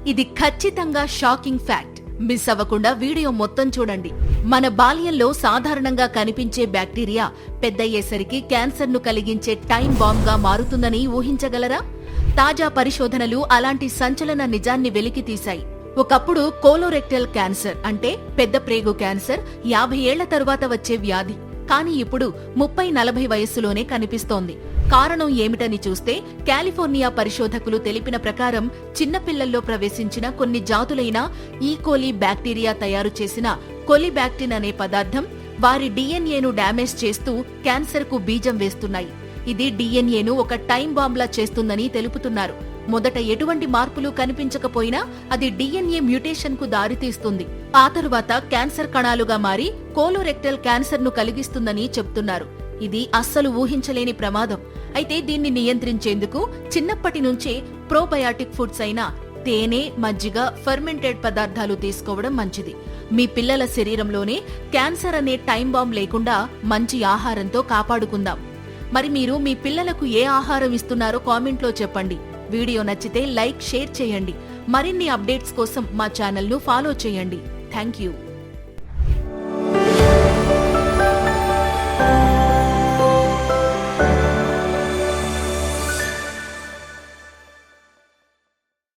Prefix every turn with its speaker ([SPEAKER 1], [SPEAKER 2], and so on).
[SPEAKER 1] ఇది ఖచ్చితంగా shocking fact. Miss అవ్వకుండా వీడియో మొత్తం చూడండి. మన బాల్యంలో సాధారణంగా కనిపించే బ్యాక్టీరియా పెద్దయ్యేసరికి క్యాన్సర్ను కలిగించే టైం బాంబ్గా మారుతుందని ఊహించగలరా? తాజా పరిశోధనలు అలాంటి సంచలన నిజాన్ని వెలికితీశాయి. ఒకప్పుడు కోలోరెక్టల్ క్యాన్సర్ అంటే పెద్ద ప్రేగు క్యాన్సర్ 50 ఏళ్ల తరువాత వచ్చే వ్యాధి. కానీ ఇప్పుడు 30-40 వయస్సులోనే కనిపిస్తోంది. కారణం ఏమిటని చూస్తే కాలిఫోర్నియా పరిశోధకులు తెలిపిన ప్రకారం చిన్నపిల్లల్లో ప్రవేశించిన కొన్ని జాతులైన ఈకోలి బ్యాక్టీరియా తయారు చేసిన కొలిబాక్టిన్ అనే పదార్థం వారి డిఎన్ఏను డ్యామేజ్ చేస్తూ క్యాన్సర్కు బీజం వేస్తున్నాయి. ఇది డిఎన్ఏను ఒక టైం బాంబ్లా చేస్తుందని తెలుపుతున్నారు. మొదట ఎటువంటి మార్పులు కనిపించకపోయినా అది డిఎన్ఏ మ్యూటేషన్ కు దారితీస్తుంది. ఆ తరువాత క్యాన్సర్ కణాలుగా మారి కోలోరెక్టల్ క్యాన్సర్ ను కలిగిస్తుందని చెప్తున్నారు. ఇది అస్సలు ఊహించలేని ప్రమాదం. అయితే దీన్ని నియంత్రించేందుకు చిన్నప్పటి నుంచే ప్రోబయాటిక్ ఫుడ్స్ అయిన తేనె, మజ్జిగ, ఫెర్మెంటెడ్ పదార్థాలు తీసుకోవడం మంచిది. మీ పిల్లల శరీరంలోనే క్యాన్సర్ అనే టైం బాంబ్ లేకుండా మంచి ఆహారంతో కాపాడుకుందాం. మరి మీరు మీ పిల్లలకు ఏ ఆహారం ఇస్తున్నారో కామెంట్లో చెప్పండి. వీడియో నచ్చితే లైక్, షేర్ చేయండి. మరిన్ని అప్డేట్స్ కోసం మా ఛానల్ను ఫాలో చేయండి. Thank you.